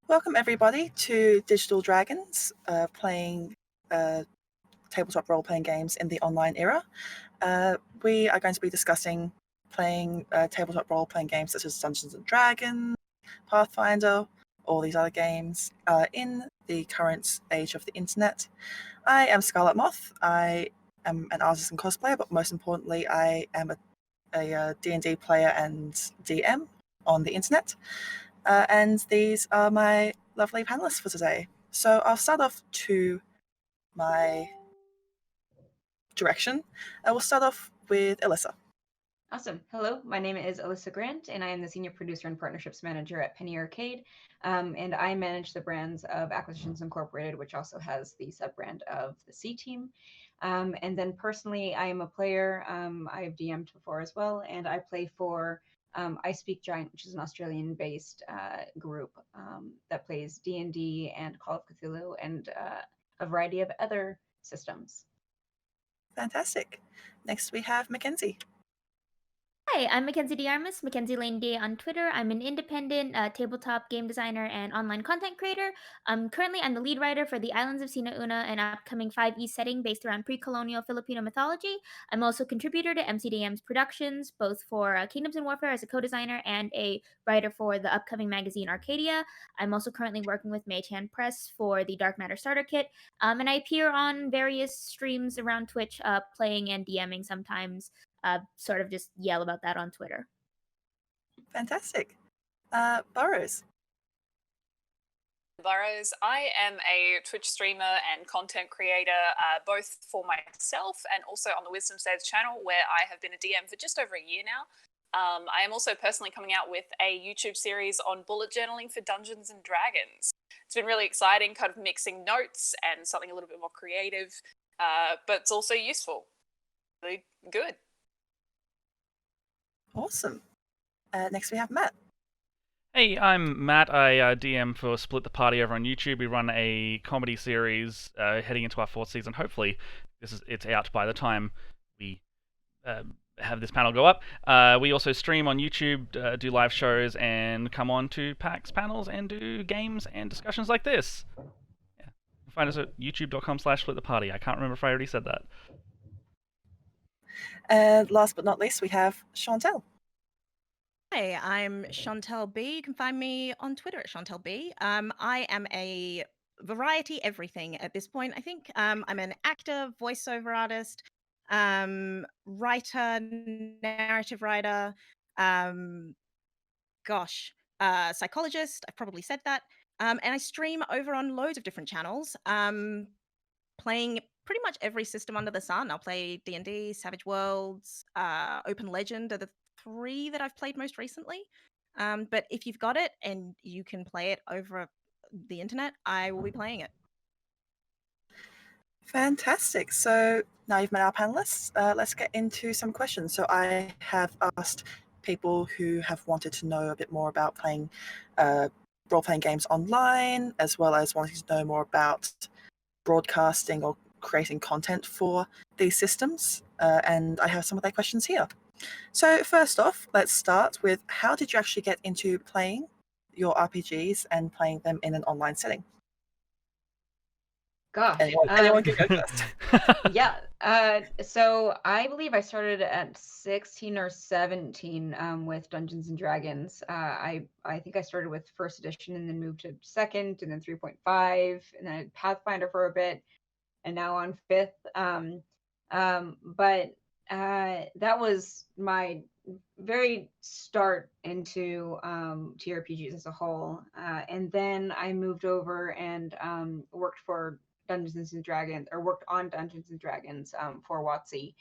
Welcome everybody to Digital Dragons, playing tabletop role-playing games in the online era. We are going to be discussing playing tabletop role-playing games such as Dungeons & Dragons, Pathfinder, all these other games in the current age of the internet. I am Scarlet Moth. I am an artist and cosplayer, but most importantly, I am a D&D player and DM on the internet. And these are my lovely panelists for today. So I'll start off to my direction. We'll start off with Elyssa. Awesome. Hello, my name is Alyssa Grant, and I am the Senior Producer and Partnerships Manager at Penny Arcade. And I manage the brands of Acquisitions Incorporated, which also has the sub-brand of the C Team. And then personally, I am a player. I have DM'd before as well, and I play for I Speak Giant, which is an Australian-based group that plays D&D and Call of Cthulhu and a variety of other systems. Fantastic. Next we have Makenzie. Hi, I'm Makenzie D. Armas, Makenzie Lane D on Twitter. I'm an independent tabletop game designer and online content creator. Currently, I'm the lead writer for the Islands of Sina Una, an upcoming 5e setting based around pre-colonial Filipino mythology. I'm also a contributor to MCDM's productions, both for Kingdoms and Warfare as a co-designer and a writer for the upcoming magazine Arcadia. I'm also currently working with Maytan Press for the Dark Matter Starter Kit, and I appear on various streams around Twitch, playing and DMing sometimes. Sort of just yell about that on Twitter. Fantastic. Burrows. Burrows. I am a Twitch streamer and content creator, both for myself and also on the Wisdom Says channel, where I have been a DM for just over a year now. I am also personally coming out with a YouTube series on bullet journaling for Dungeons and Dragons. It's been really exciting, kind of mixing notes and something a little bit more creative, but it's also useful. Really good. Awesome. Next we have Matt. Hey, I'm Matt. I DM for Split the Party over on YouTube. We run a comedy series heading into our 4th season. Hopefully, it's out by the time we have this panel go up. We also stream on YouTube, do live shows, and come on to PAX panels and do games and discussions like this. Yeah. You can find us at youtube.com/splittheparty. I can't remember if I already said that. And last but not least, we have Shauntelle. Hi, I'm Shauntelle B. You can find me on Twitter at Shauntelle B. I am a variety everything at this point. I think I'm an actor, voiceover artist, writer, narrative writer, psychologist. I've probably said that. And I stream over on loads of different channels, playing pretty much every system under the sun. I'll play D&D, Savage Worlds, Open Legend are the 3 that I've played most recently. But if you've got it and you can play it over the internet, I will be playing it. Fantastic. So now you've met our panelists. Let's get into some questions. So I have asked people who have wanted to know a bit more about playing role-playing games online, as well as wanting to know more about broadcasting or creating content for these systems. And I have some of their questions here. So first off, let's start with, how did you actually get into playing your RPGs and playing them in an online setting? Gosh. Anyone can go first. Yeah. So I believe I started at 16 or 17 with Dungeons and Dragons. I think I started with 1st edition and then moved to 2nd and then 3.5 and then I had Pathfinder for a bit and now on 5th. But that was my very start into TRPGs as a whole. And then I moved over and worked for Dungeons and Dragons, or worked on Dungeons and Dragons for WotC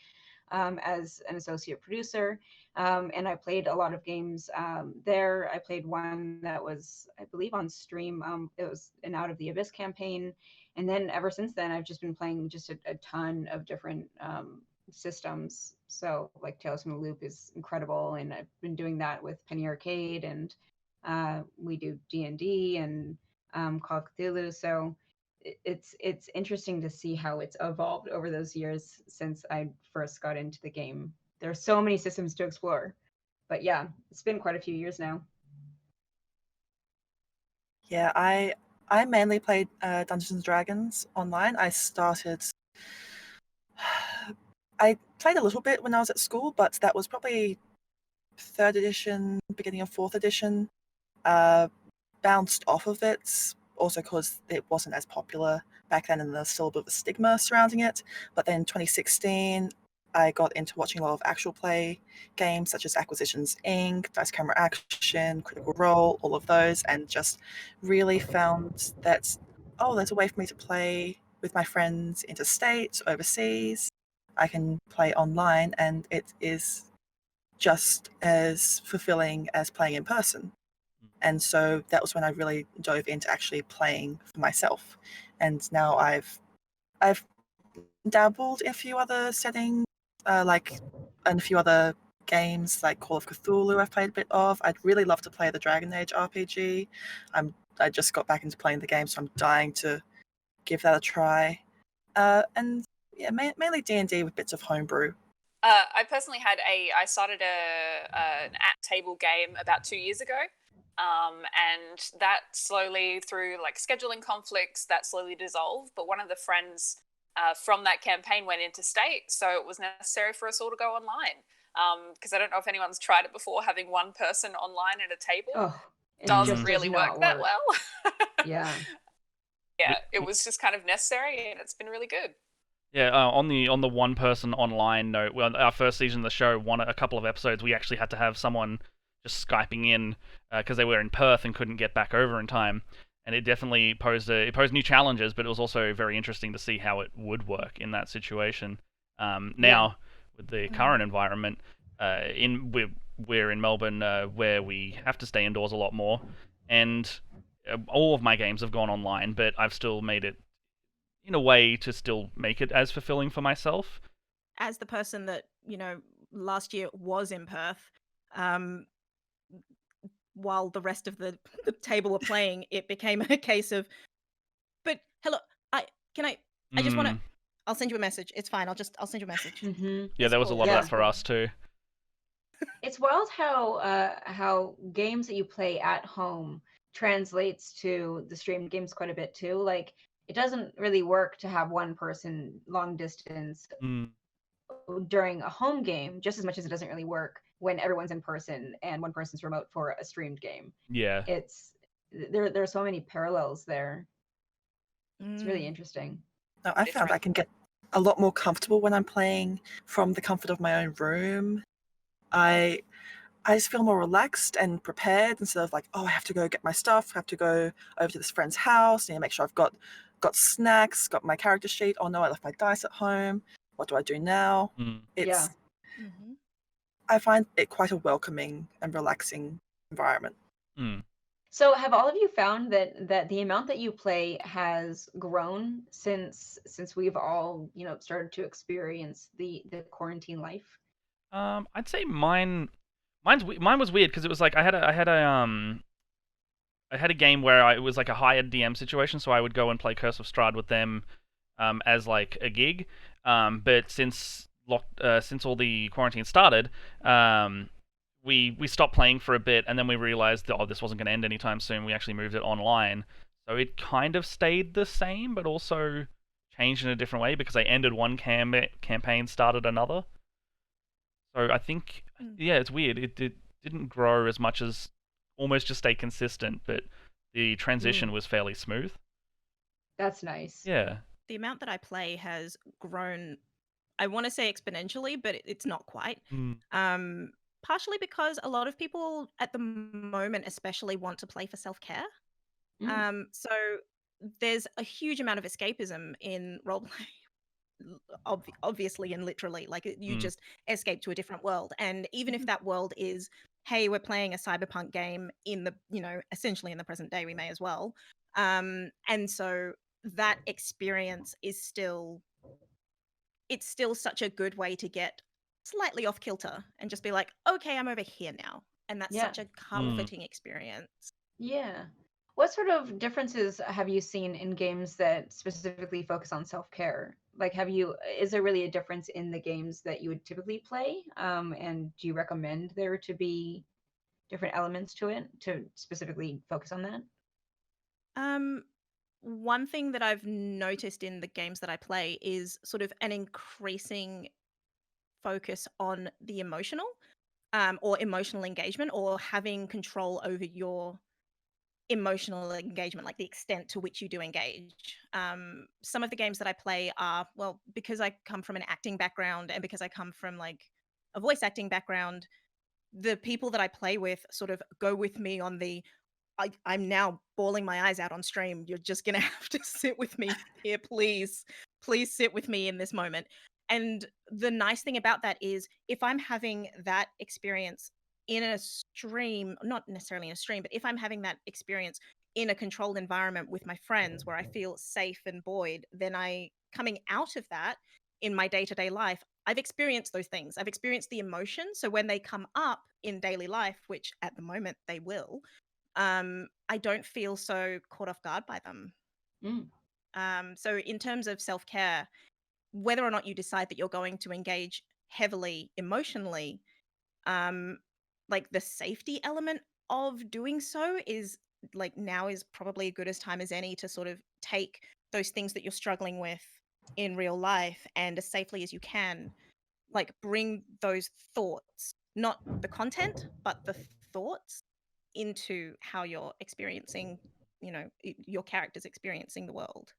as an associate producer. And I played a lot of games there. I played one that was, I believe, on stream. It was an Out of the Abyss campaign. And then ever since then, I've just been playing just a ton of different systems. So like Tales from the Loop is incredible. And I've been doing that with Penny Arcade, and we do D&D and Call of Cthulhu. So it's interesting to see how it's evolved over those years since I first got into the game. There are so many systems to explore, but yeah, it's been quite a few years now. Yeah, I mainly played Dungeons and Dragons online. I played a little bit when I was at school, but that was probably 3rd edition, beginning of 4th edition. Bounced off of it, also because it wasn't as popular back then and there's still a bit of a stigma surrounding it. But then 2016, I got into watching a lot of actual play games such as Acquisitions Inc., Dice Camera Action, Critical Role, all of those, and just really found that, oh, there's a way for me to play with my friends interstate, overseas. I can play online, and it is just as fulfilling as playing in person. And so that was when I really dove into actually playing for myself. And now I've dabbled in a few other settings, like and a few other games like Call of Cthulhu I've played a bit of. I'd really love to play the Dragon Age RPG. I just got back into playing the game, so I'm dying to give that a try. And yeah, mainly D&D with bits of homebrew. I personally I started an at-table game about 2 years ago. And that slowly, through like scheduling conflicts, that slowly dissolved. But one of the friends from that campaign went interstate, so it was necessary for us all to go online. Because I don't know if anyone's tried it before, having one person online at a table. Oh, it doesn't just really does not work that well. Yeah. Yeah, it was just kind of necessary, and it's been really good. Yeah, on the one person online note, well, our first season of the show, a couple of episodes, we actually had to have someone just Skyping in because they were in Perth and couldn't get back over in time, and it definitely posed new challenges, but it was also very interesting to see how it would work in that situation. Now, with the current environment, we're in Melbourne, where we have to stay indoors a lot more, and all of my games have gone online, but I've still made it in a way to still make it as fulfilling for myself. As the person that, last year was in Perth, while the rest of the table were playing, it became a case of, but hello, I just want to, I'll send you a message. It's fine. I'll send you a message. Mm-hmm. Yeah, there was a lot of that for us too. It's wild how games that you play at home translates to the streamed games quite a bit too. Like, it doesn't really work to have one person long distance during a home game, just as much as it doesn't really work when everyone's in person and one person's remote for a streamed game. Yeah. There are so many parallels there. It's really interesting. No, I found I can get a lot more comfortable when I'm playing from the comfort of my own room. I just feel more relaxed and prepared instead of like, oh, I have to go get my stuff, I have to go over to this friend's house, make sure I've got snacks, got my character sheet. Oh no, I left my dice at home. What do I do now? I find it quite a welcoming and relaxing environment. So have all of you found that the amount that you play has grown since we've all, started to experience the quarantine life? I'd say mine was weird because it was like I had a game where it was like a hired DM situation, so I would go and play Curse of Strahd with them as like a gig. But since all the quarantine started, we stopped playing for a bit, and then we realized that this wasn't going to end anytime soon. We actually moved it online, so it kind of stayed the same, but also changed in a different way because I ended one campaign, started another. So I think, it's weird. It didn't grow as much as almost just stay consistent, but the transition was fairly smooth. That's nice. Yeah. The amount that I play has grown, I want to say exponentially, but it's not quite. Partially because a lot of people at the moment especially want to play for self-care. So there's a huge amount of escapism in roleplay. Obviously and literally, like you just escape to a different world, and even if that world is, hey, we're playing a cyberpunk game in the essentially in the present day, we may as well, and so that experience is still such a good way to get slightly off kilter and just be like, okay, I'm over here now, and that's such a comforting experience. What sort of differences have you seen in games that specifically focus on self-care? Like, is there really a difference in the games that you would typically play? And do you recommend there to be different elements to it to specifically focus on that? One thing that I've noticed in the games that I play is sort of an increasing focus on the emotional, or emotional engagement, or having control over your emotional engagement, like the extent to which you do engage. Some of the games that I play are, well, because I come from an acting background and because I come from like a voice acting background, the people that I play with sort of go with me on the I'm now bawling my eyes out on stream. You're just gonna have to sit with me here, please. Please sit with me in this moment. And the nice thing about that is if I'm having that experience in a stream, not necessarily in a stream, but if I'm having that experience in a controlled environment with my friends where I feel safe and buoyed, then coming out of that in my day-to-day life, I've experienced those things. I've experienced the emotion. So when they come up in daily life, which at the moment they will, I don't feel so caught off guard by them. So in terms of self-care, whether or not you decide that you're going to engage heavily emotionally, like the safety element of doing so is like now is probably as good as time as any to sort of take those things that you're struggling with in real life and as safely as you can, like bring those thoughts, not the content, but the thoughts into how you're experiencing, your character's experiencing the world,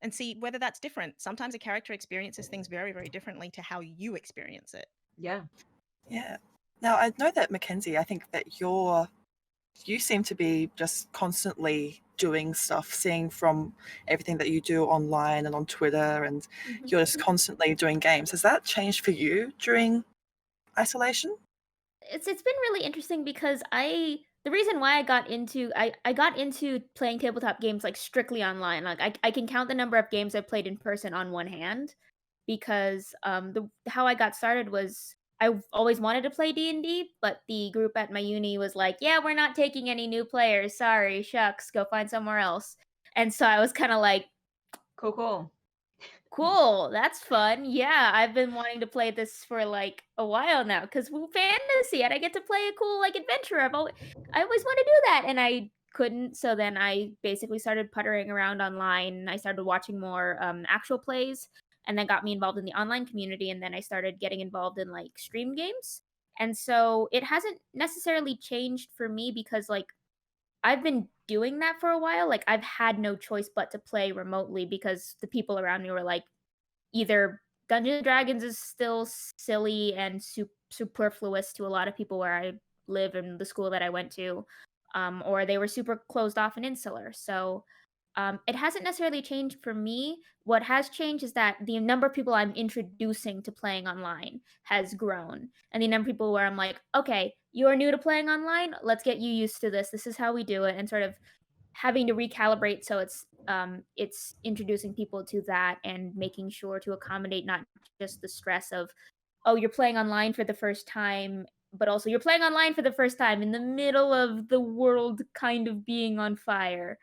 and see whether that's different. Sometimes a character experiences things very, very differently to how you experience it. Yeah. Now, I know that Makenzie, I think that you seem to be just constantly doing stuff, seeing from everything that you do online and on Twitter, and you're just constantly doing games. Has that changed for you during isolation? It's been really interesting because the reason why I got into playing tabletop games like strictly online. Like I can count the number of games I've played in person on one hand, because how I got started was I've always wanted to play D&D, but the group at my uni was like, "Yeah, we're not taking any new players. Sorry, shucks, go find somewhere else." And so I was kind of like, cool, that's fun. Yeah, I've been wanting to play this for like a while now because fantasy, and I get to play a cool like adventure. I always want to do that, and I couldn't. So then I basically started puttering around online. I started watching more actual plays, and that got me involved in the online community. And then I started getting involved in like stream games. And so it hasn't necessarily changed for me because like I've been doing that for a while. Like I've had no choice but to play remotely because the people around me were like, either Dungeons and Dragons is still silly and superfluous to a lot of people where I live and the school that I went to, or they were super closed off and insular. So it hasn't necessarily changed for me. What has changed is that the number of people I'm introducing to playing online has grown. And the number of people where I'm like, okay, you're new to playing online, let's get you used to this. This is how we do it. And sort of having to recalibrate, so it's introducing people to that and making sure to accommodate not just the stress of, oh, you're playing online for the first time, but also you're playing online for the first time in the middle of the world kind of being on fire.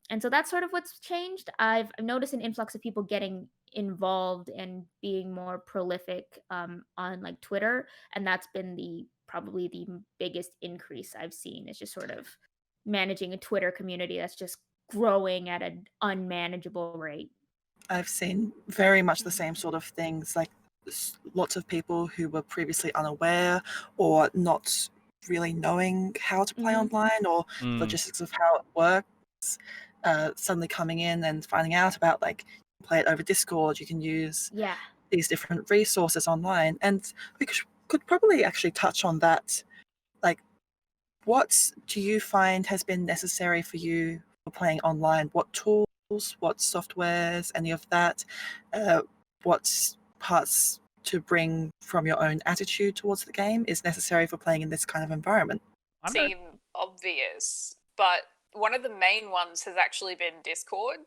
And so that's sort of what's changed. I've noticed an influx of people getting involved and being more prolific on like Twitter, and that's been probably the biggest increase I've seen, is just sort of managing a Twitter community that's just growing at an unmanageable rate. I've seen very much the same sort of things, like lots of people who were previously unaware or not really knowing how to play online or logistics of how it works, suddenly coming in and finding out about, like, play it over Discord, you can use these different resources online. And we could probably actually touch on that. Like, what do you find has been necessary for you for playing online? What tools, what softwares, any of that? What parts to bring from your own attitude towards the game is necessary for playing in this kind of environment? Seem obvious, but one of the main ones has actually been Discord,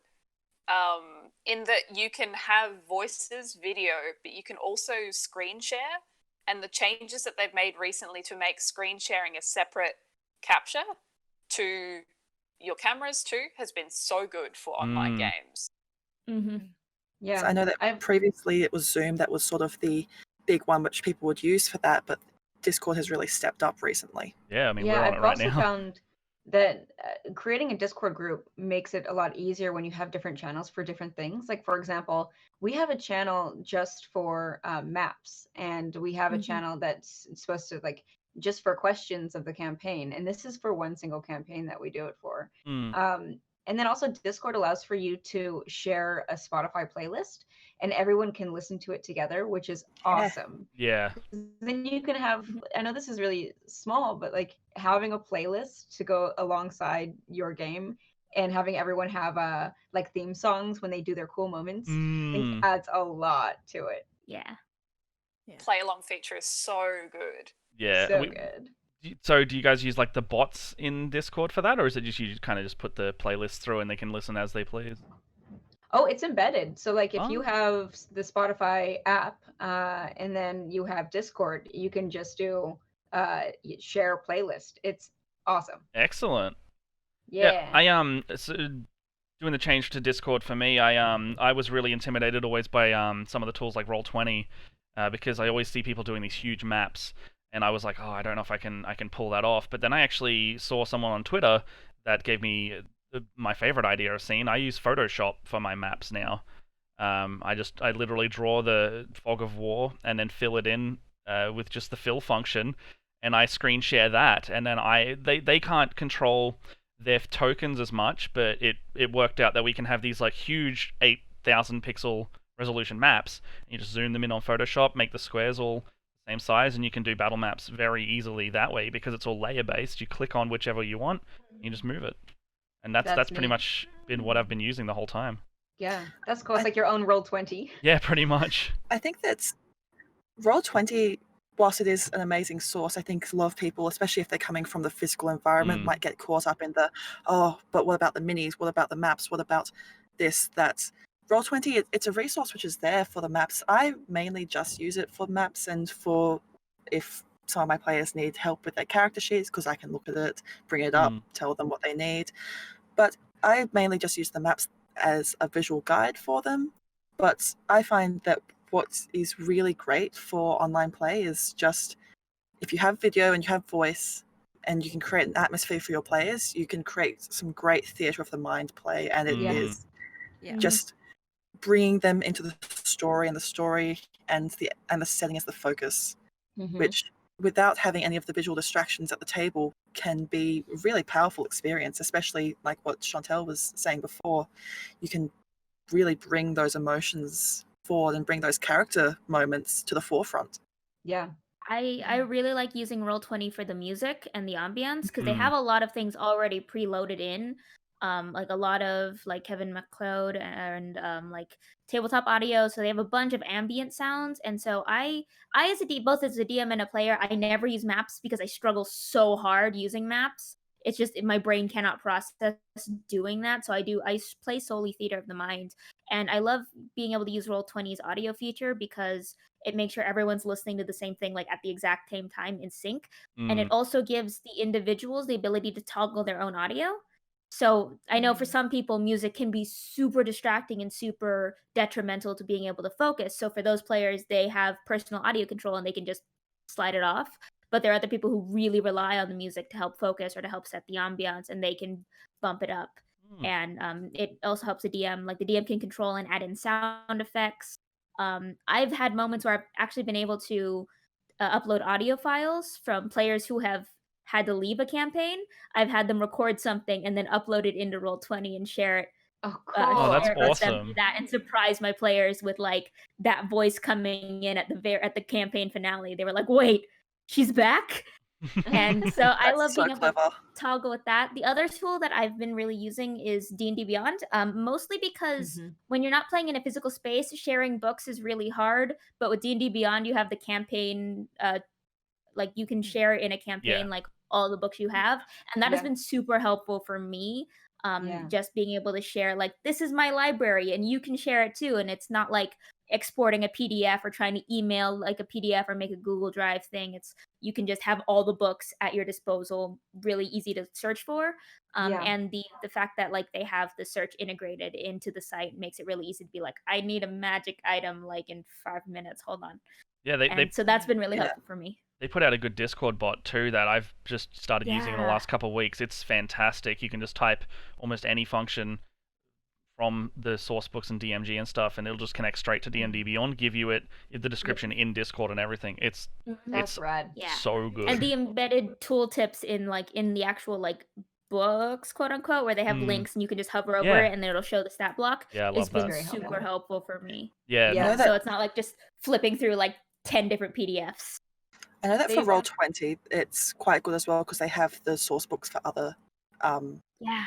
in that you can have voices, video, but you can also screen share. And the changes that they've made recently to make screen sharing a separate capture to your cameras too has been so good for online games. Yeah, So I know that previously it was Zoom that was sort of the big one which people would use for that, but Discord has really stepped up recently. Yeah, I mean, we're on it right now. that creating a Discord group makes it a lot easier when you have different channels for different things. Like, for example, we have a channel just for maps, and we have a channel that's supposed to like just for questions of the campaign, and this is for one single campaign that we do it for. And then also Discord allows for you to share a Spotify playlist, and everyone can listen to it together, which is awesome. Yeah. Then you can have, I know this is really small, but like having a playlist to go alongside your game and having everyone have like theme songs when they do their cool moments, I think adds a lot to it. Yeah. Play along feature is so good. Yeah. So good. So do you guys use like the bots in Discord for that, or is it just you kind of just put the playlist through and they can listen as they please? Oh, it's embedded. So like if you have the Spotify app and then you have Discord, you can just do share a playlist. It's awesome. Excellent. Yeah. So doing the change to Discord for me, I was really intimidated always by some of the tools like Roll20 because I always see people doing these huge maps. And I was like, oh, I don't know if I can pull that off. But then I actually saw someone on Twitter that gave me my favorite idea I've seen. I use Photoshop for my maps now. I literally draw the fog of war and then fill it in with just the fill function, and I screen share that. And then they can't control their tokens as much, but it worked out that we can have these like huge 8,000 pixel resolution maps. And you just zoom them in on Photoshop, make the squares all same size, and you can do battle maps very easily that way because it's all layer based. You click on whichever you want, and you just move it, and that's pretty much been what I've been using the whole time. Yeah, that's cool. It's like your own Roll20. Yeah, pretty much. I think that's Roll20, whilst it is an amazing source, I think a lot of people, especially if they're coming from the physical environment, might get caught up in the, but what about the minis? What about the maps? What about this, that? Roll20, it's a resource which is there for the maps. I mainly just use it for maps and for if some of my players need help with their character sheets, because I can look at it, bring it up, tell them what they need. But I mainly just use the maps as a visual guide for them. But I find that what is really great for online play is just if you have video and you have voice and you can create an atmosphere for your players, you can create some great theatre of the mind play, and it is just bringing them into the story and the setting as the focus, which without having any of the visual distractions at the table can be a really powerful experience, especially like what Shauntelle was saying before. You can really bring those emotions forward and bring those character moments to the forefront. Yeah. I really like using Roll20 for the music and the ambience because they have a lot of things already preloaded in. Like a lot of like Kevin MacLeod and like tabletop audio, so they have a bunch of ambient sounds. And so I as both as a DM and a player, I never use maps because I struggle so hard using maps. It's just my brain cannot process doing that, so I play solely theater of the mind. And I love being able to use Roll20's audio feature because it makes sure everyone's listening to the same thing like at the exact same time in sync. And it also gives the individuals the ability to toggle their own audio. So I know for some people, music can be super distracting and super detrimental to being able to focus. So for those players, they have personal audio control and they can just slide it off. But there are other people who really rely on the music to help focus or to help set the ambiance, and they can bump it up. And it also helps the DM. Like the DM can control and add in sound effects. I've had moments where I've actually been able to upload audio files from players who have had to leave a campaign. I've had them record something and then upload it into Roll20 and share it. Oh, cool. Oh, that's Let them do awesome. that and surprise my players with like that voice coming in at the campaign finale. They were like, "Wait, she's back!" And so I love so being able to clever. toggle with that. The other tool that I've been really using is D&D Beyond, mostly because when you're not playing in a physical space, sharing books is really hard. But with D&D Beyond, you have the campaign, like you can share in a campaign like all the books you have, and that has been super helpful for me. Just being able to share like, this is my library and you can share it too, and it's not like exporting a PDF or trying to email like a PDF or make a Google Drive thing. It's you can just have all the books at your disposal, really easy to search for. And the fact that like they have the search integrated into the site makes it really easy to be like, I need a magic item like in 5 minutes, hold on. Yeah, So that's been really helpful for me. They put out a good Discord bot too that I've just started using in the Yeah. last couple of weeks. It's fantastic. You can just type almost any function from the source books and DMG and stuff, and it'll just connect straight to D&D Beyond, give you the description in Discord and everything. It's That's rad. Yeah. so good. And the embedded tooltips in the actual like books, quote unquote, where they have links and you can just hover over Yeah. it and then it'll show the stat block. Yeah, I It's love been that. Very super helpful. helpful for me. Yeah, Yeah. know that- So it's not like just flipping through like 10 different PDFs. I know that for They- Roll20, it's quite good as well because they have the source books for other Yeah.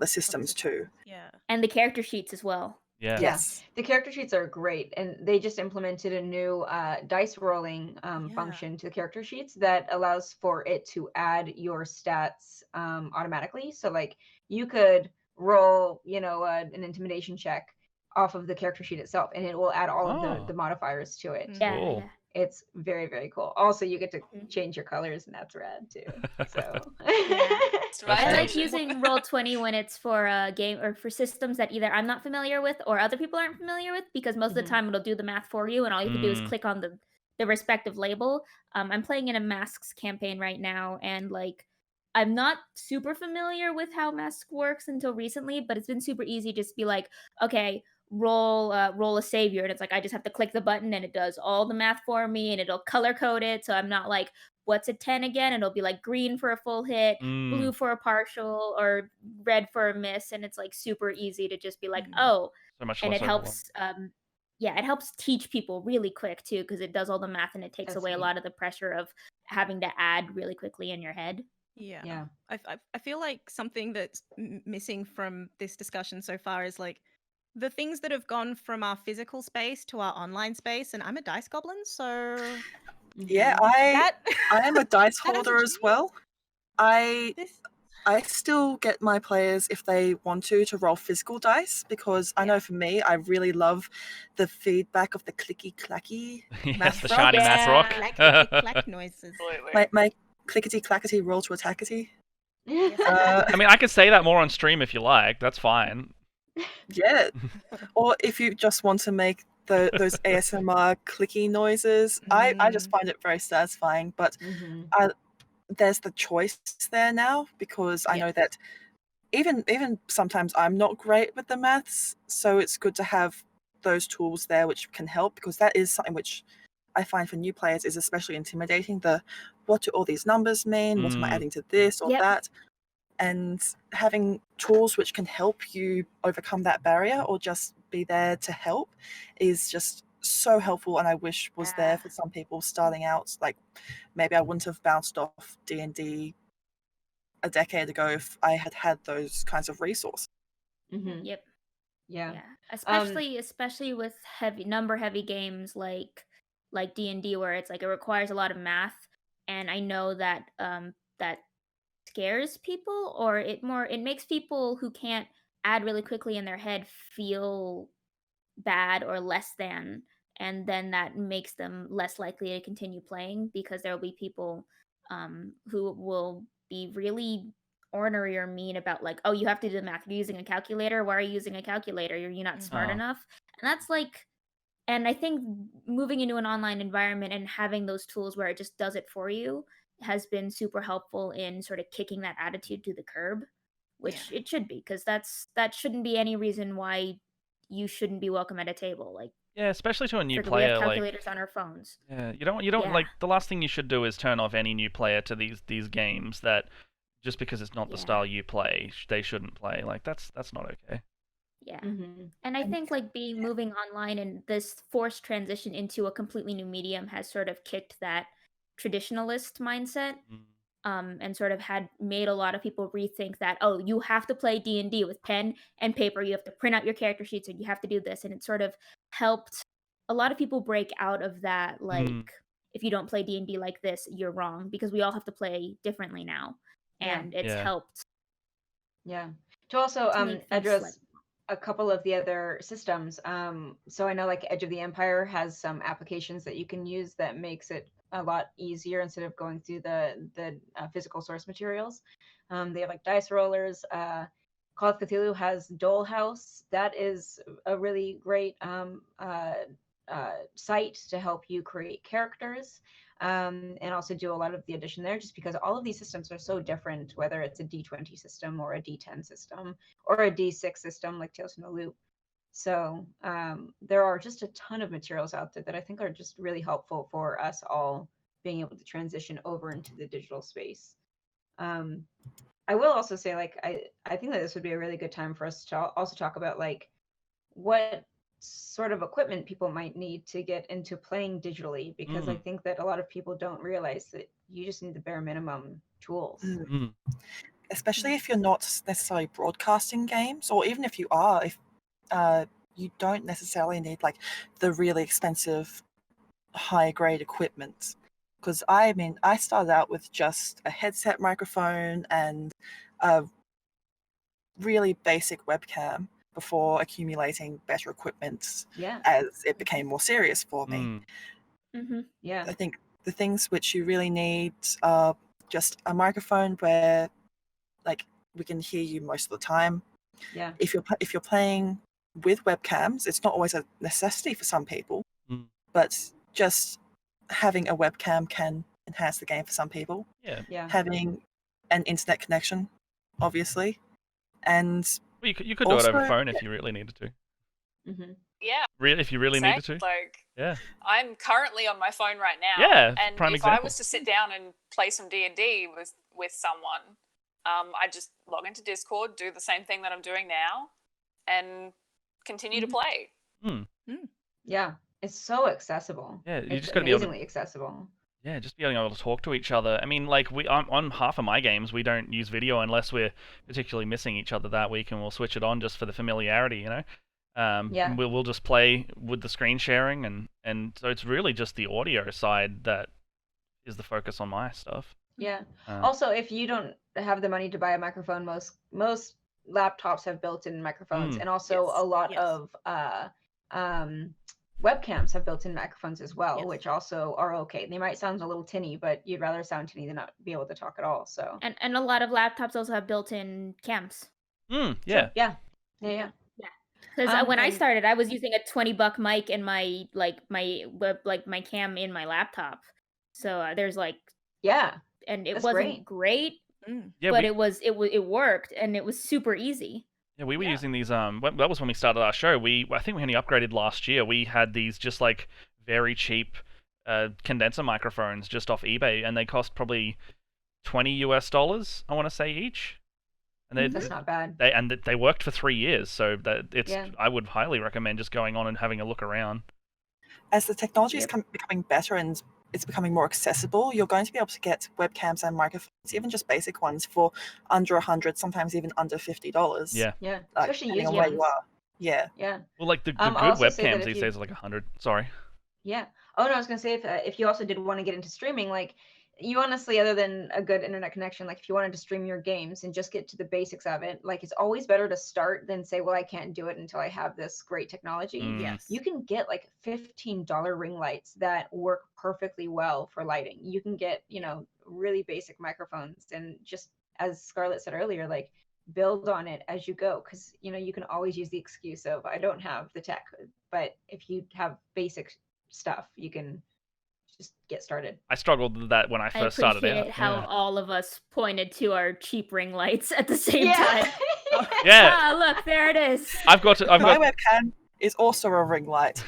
systems too. Yeah. And the character sheets as well. yeah. Yes. The character sheets are great, and they just implemented a new dice rolling function to the character sheets that allows for it to add your stats automatically. So, like, you could roll, an intimidation check off of the character sheet itself, and it will add all of the modifiers to it. Yeah. Cool. Yeah. It's very, very cool. Also, you get to Mhm. change your colors, and that's rad too. So, It's That's I like nice. using Roll20 when it's for a game or for systems that either I'm not familiar with or other people aren't familiar with, because most of the time it'll do the math for you and all you can do is click on the respective label. I'm playing in a Masks campaign right now, and like I'm not super familiar with how Mask works until recently, but it's been super easy just to be like, okay, roll a savior, and it's like I just have to click the button and it does all the math for me, and it'll color code it, so I'm not like, what's a 10 again? It'll be like green for a full hit, blue for a partial, or red for a miss, and it's like super easy to just be like, oh, So much and less it helps it helps teach people really quick too, because it does all the math and it takes That's away a neat. lot of the pressure of having to add really quickly in your head. Yeah. Yeah. I feel like something that's missing from this discussion so far is like the things that have gone from our physical space to our online space, and I'm a dice goblin, so Yeah, that I am a dice That holder hasn't as well. I this still get my players, if they want to roll physical dice, because I know for me, I really love the feedback of the clicky clacky Yes, math the rock. shiny math rock. clack noises. Absolutely. My clickety clackety roll to attackety. Yes. I mean, I could say that more on stream if you like. That's fine. Yeah. Or if you just want to make those ASMR clicky noises, I just find it very satisfying. But there's the choice there now, because I know that even sometimes I'm not great with the maths, so it's good to have those tools there which can help, because that is something which I find for new players is especially intimidating. What do all these numbers mean? What am I adding to this or that? And having tools which can help you overcome that barrier or just be there to help is just so helpful, and I wish was there for some people starting out. Like, maybe I wouldn't have bounced off D&D a decade ago if I had had those kinds of resources. Yep. Yeah. Especially with heavy games like D&D, where it's like it requires a lot of math, and I know that that scares people, or it makes people who can't add really quickly in their head feel bad or less than, and then that makes them less likely to continue playing, because there will be people who will be really ornery or mean about like, oh, you have to do the math, you're using a calculator, why are you using a calculator, you're not smart enough. And that's like, and I think moving into an online environment and having those tools where it just does it for you has been super helpful in sort of kicking that attitude to the curb, which it should be, because that shouldn't be any reason why you shouldn't be welcome at a table. Like, Yeah, especially to a new we player. have Like, calculators on our phones. yeah, you don't like, the last thing you should do is turn off any new player to these games that just because it's not the style you play, they shouldn't play. Like, that's not okay. Yeah. And I think like moving online and this forced transition into a completely new medium has sort of kicked that traditionalist mindset, and sort of made a lot of people rethink that, oh, you have to play D&D with pen and paper, you have to print out your character sheets, and you have to do this. And it sort of helped a lot of people break out of that, like, if you don't play D&D like this, you're wrong, because we all have to play differently now. And it's helped. Yeah. To also address a couple of the other systems. So I know like Edge of the Empire has some applications that you can use that makes it a lot easier instead of going through the physical source materials. They have like dice rollers. Call of Cthulhu has Dole House. That is a really great site to help you create characters. and also do a lot of the addition there, just because all of these systems are so different, whether it's a D20 system or a D10 system or a D6 system like Tales from the Loop. So there are just a ton of materials out there that I think are just really helpful for us all being able to transition over into the digital space. I will also say, like, I think that this would be a really good time for us to also talk about, like, what sort of equipment people might need to get into playing digitally, because I think that a lot of people don't realize that you just need the bare minimum tools. Especially if you're not necessarily broadcasting games, or even if you are, if you don't necessarily need like the really expensive high grade equipment. Because I mean, I started out with just a headset microphone and a really basic webcam before accumulating better equipment Yeah. as it became more serious for me. Yeah. I think the things which you really need are just a microphone where like we can hear you most of the time. Yeah. If you're playing with webcams, it's not always a necessity for some people, but just having a webcam can enhance the game for some people. Yeah. Having an internet connection, obviously, and well, you could do it over phone if you really needed to. Yeah. Really, if you really needed to. Like, yeah. I'm currently on my phone right now. Yeah. And prime if example. I was to sit down and play some D&D with someone, I just log into Discord, do the same thing that I'm doing now, and continue to play. Yeah. It's so accessible. Yeah, you it's just got to be able to, amazingly accessible. Yeah, just being able to talk to each other. I mean, like on half of my games, we don't use video unless we're particularly missing each other that week, and we'll switch it on just for the familiarity, you know. Yeah. We'll just play with the screen sharing, and so it's really just the audio side that is the focus on my stuff. Yeah. Also, if you don't have the money to buy a microphone, most laptops have built-in microphones, and also a lot of webcams have built-in microphones as well, which also are okay. They might sound a little tinny, but you'd rather sound tinny than not be able to talk at all. So and a lot of laptops also have built-in cams. Yeah. Sure. Yeah. Because when I started, I was using a $20 mic in my my cam in my laptop. So there's like and it That's wasn't great, but it worked and it was super easy. Yeah, we were using these. That was when we started our show. I think we only upgraded last year. We had these just like very cheap condenser microphones just off eBay, and they cost probably $20 I want to say each. And that's not bad. They worked for 3 years, so I would highly recommend just going on and having a look around. As the technology is becoming better and it's becoming more accessible, you're going to be able to get webcams and microphones, even just basic ones, for under $100, sometimes even under $50. Yeah. Yeah. Like, especially depending used on where ones. you are. Yeah. Yeah. Well, like the good webcams these days are like 100. Sorry. Yeah. Oh no, I was gonna say if you also did want to get into streaming, like you honestly, other than a good internet connection, like if you wanted to stream your games and just get to the basics of it, like it's always better to start than say, well, I can't do it until I have this great technology. Yes. You can get like $15 ring lights that work perfectly well for lighting. You can get, really basic microphones, and just as Scarlet said earlier, like build on it as you go, because you can always use the excuse of I don't have the tech, but if you have basic stuff, you can just get started. I struggled with that when I first started out. I appreciate how all of us pointed to our cheap ring lights at the same time. Yeah. Look, there it is. My webcam is also a ring light.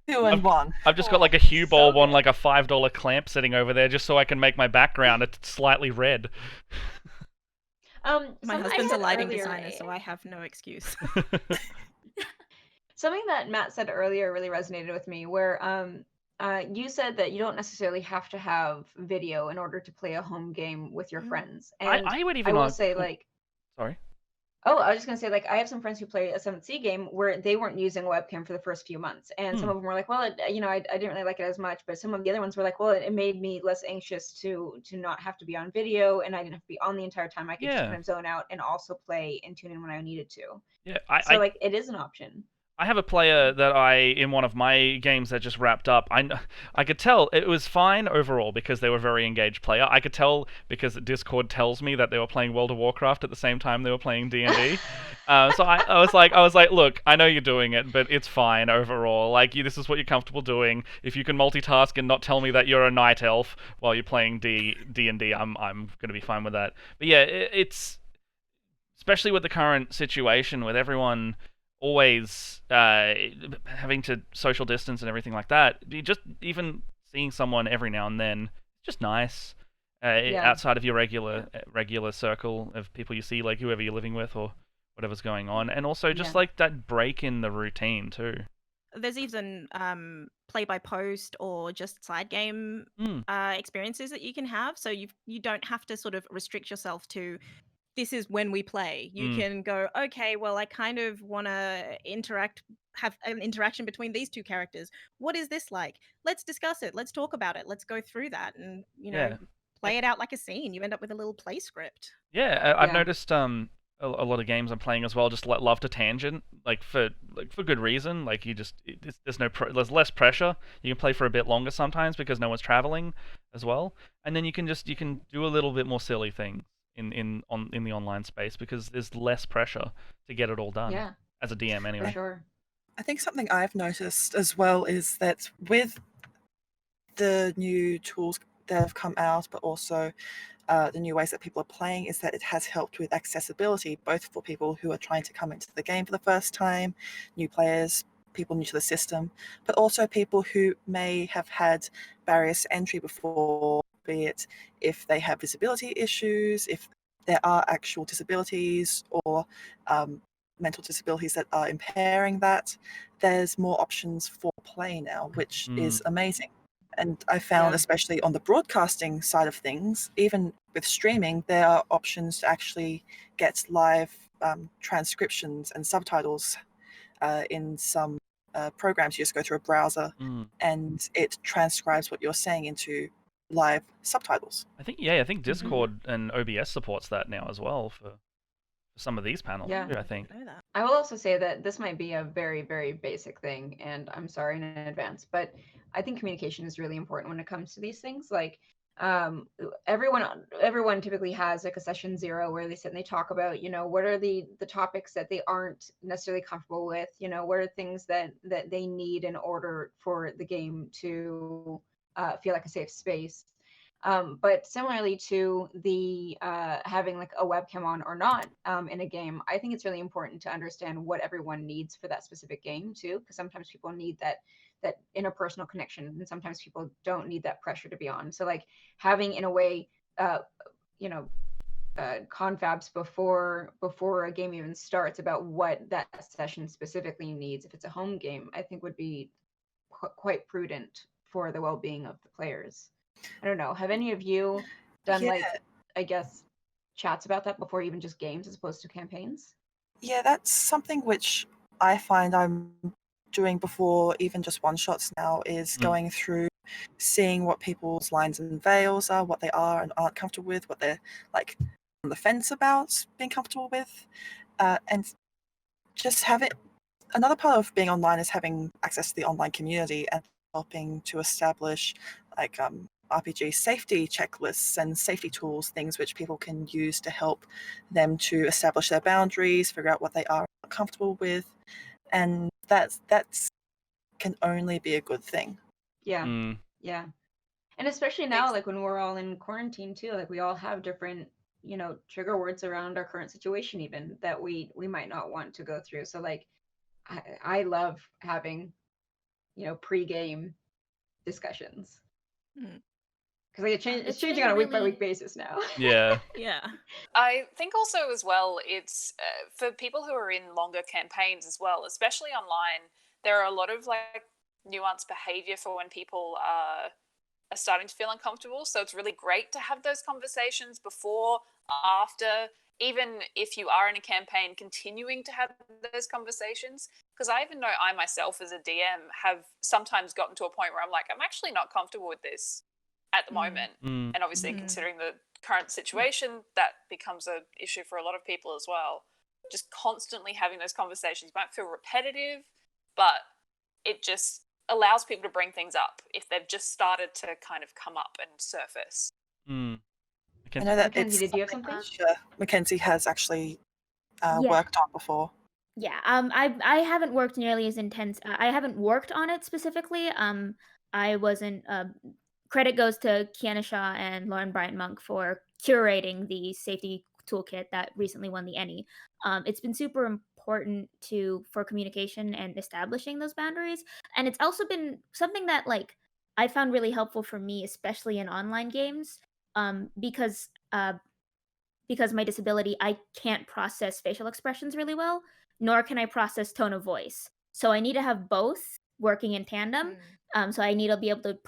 2 in 1. I've just got like a hue bulb on like a $5 clamp sitting over there just so I can make my background it's slightly red. My husband's a lighting designer, so I have no excuse. Something that Matt said earlier really resonated with me, where you said that you don't necessarily have to have video in order to play a home game with your friends. And I would even will say, like... Sorry? Oh, I was just going to say, like, I have some friends who play a 7th Sea game where they weren't using a webcam for the first few months. And some of them were like, well, I didn't really like it as much. But some of the other ones were like, well, it made me less anxious to not have to be on video, and I didn't have to be on the entire time. I could just kind of zone out and also play and tune in when I needed to. Yeah, so it is an option. I have a player that in one of my games that just wrapped up, I could tell it was fine overall because they were a very engaged player. I could tell because Discord tells me that they were playing World of Warcraft at the same time they were playing D&D. So I was like, look, I know you're doing it, but it's fine overall. Like, this is what you're comfortable doing. If you can multitask and not tell me that you're a night elf while you're playing D&D, I'm gonna be fine with that. But yeah, it's especially with the current situation with everyone always having to social distance and everything like that. Just even seeing someone every now and then, just nice. Outside of your regular circle of people you see, like whoever you're living with or whatever's going on, and also just like that break in the routine too. There's even play by post or just side game experiences that you can have, so you don't have to sort of restrict yourself to this is when we play. You can go, okay, well, I kind of want to have an interaction between these two characters. What is this like? Let's discuss it. Let's talk about it. Let's go through that and, play it out like a scene. You end up with a little play script. Yeah, I've noticed a lot of games I'm playing as well just love to tangent, for good reason. Like there's less pressure. You can play for a bit longer sometimes because no one's traveling as well, and then you can do a little bit more silly things in the online space because there's less pressure to get it all done. Yeah. As a DM anyway. For sure. I think something I've noticed as well is that with the new tools that have come out, but also the new ways that people are playing, is that it has helped with accessibility, both for people who are trying to come into the game for the first time, new players, people new to the system, but also people who may have had barriers to entry before, be it if they have visibility issues, if there are actual disabilities or mental disabilities that are impairing that. There's more options for play now, which is amazing. And I found, especially on the broadcasting side of things, even with streaming, there are options to actually get live transcriptions and subtitles in some programs. You just go through a browser and it transcribes what you're saying into live subtitles. I think Discord and OBS supports that now as well for some of these panels. Yeah. I think. I will also say that this might be a very, very basic thing, and I'm sorry in advance, but I think communication is really important when it comes to these things. Like, everyone typically has like a session 0 where they sit and they talk about, what are the topics that they aren't necessarily comfortable with, what are things that they need in order for the game to feel like a safe space. But similarly to the having like a webcam on or not in a game, I think it's really important to understand what everyone needs for that specific game too, because sometimes people need that interpersonal connection, and sometimes people don't need that pressure to be on. So like having in a way, confabs before a game even starts about what that session specifically needs. If it's a home game, I think would be quite prudent for the well-being of the players. I don't know. Have any of you done I guess, chats about that before even just games as opposed to campaigns? Yeah, that's something which I find I'm doing before even just one-shots now, is going through, seeing what people's lines and veils are, what they are and aren't comfortable with, what they're like on the fence about being comfortable with, and just having another part of being online is having access to the online community and helping to establish like RPG safety checklists and safety tools, things which people can use to help them to establish their boundaries, figure out what they are comfortable with, and that's can only be a good thing. Yeah. Yeah. And especially now, like when we're all in quarantine too, like we all have different, trigger words around our current situation even that we might not want to go through. So like I love having, pre-game discussions. Because like it's changing on a week-by-week basis now. Yeah. Yeah. I think also as well, it's for people who are in longer campaigns as well, especially online, there are a lot of like nuanced behavior for when people are starting to feel uncomfortable. So it's really great to have those conversations before, after, even if you are in a campaign, continuing to have those conversations. Because I even know I myself as a DM have sometimes gotten to a point where I'm like, I'm actually not comfortable with this at the moment. And obviously considering the current situation, that becomes an issue for a lot of people as well. Just constantly having those conversations might feel repetitive, but it just allows people to bring things up if they've just started to kind of come up and surface. Mm. I know that Makenzie, it's did you have something? which, Makenzie has actually Yeah. worked on before. Yeah, I haven't worked nearly as intense. I haven't worked on it specifically. I wasn't. Credit goes to Kiana Shaw and Lauren Bryant Monk for curating the safety toolkit that recently won the Ennie. It's been super important for communication and establishing those boundaries, and it's also been something that like I found really helpful for me, especially in online games, because of my disability, I can't process facial expressions really well, nor can I process tone of voice. So I need to have both working in tandem. So I need to be able to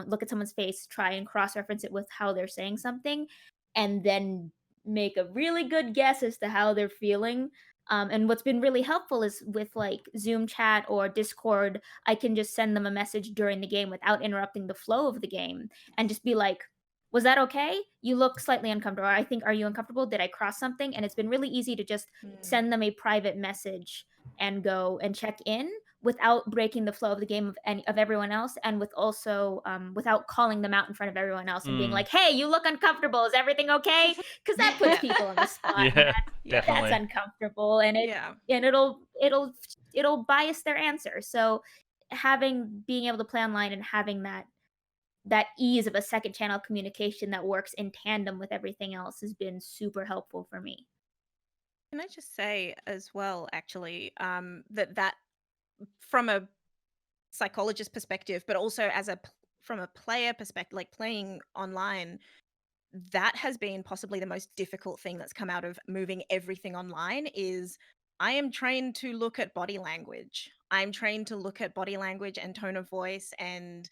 look at someone's face, try and cross-reference it with how they're saying something, and then make a really good guess as to how they're feeling. And what's been really helpful is with like Zoom chat or Discord, I can just send them a message during the game without interrupting the flow of the game and just be like, was that okay? You look slightly uncomfortable. I think, are you uncomfortable? Did I cross something? And it's been really easy to just send them a private message and go and check in without breaking the flow of the game of everyone else, and without calling them out in front of everyone else and being like, "Hey, you look uncomfortable. Is everything okay?" Because that puts people on the spot. Yeah, and definitely. that's uncomfortable, and it'll bias their answer. So being able to play online and having that ease of a second channel communication that works in tandem with everything else has been super helpful for me. Can I just say as well, actually, that from a psychologist perspective, but also from a player perspective, like playing online, that has been possibly the most difficult thing that's come out of moving everything online is I am trained to look at body language. I'm trained to look at body language and tone of voice and,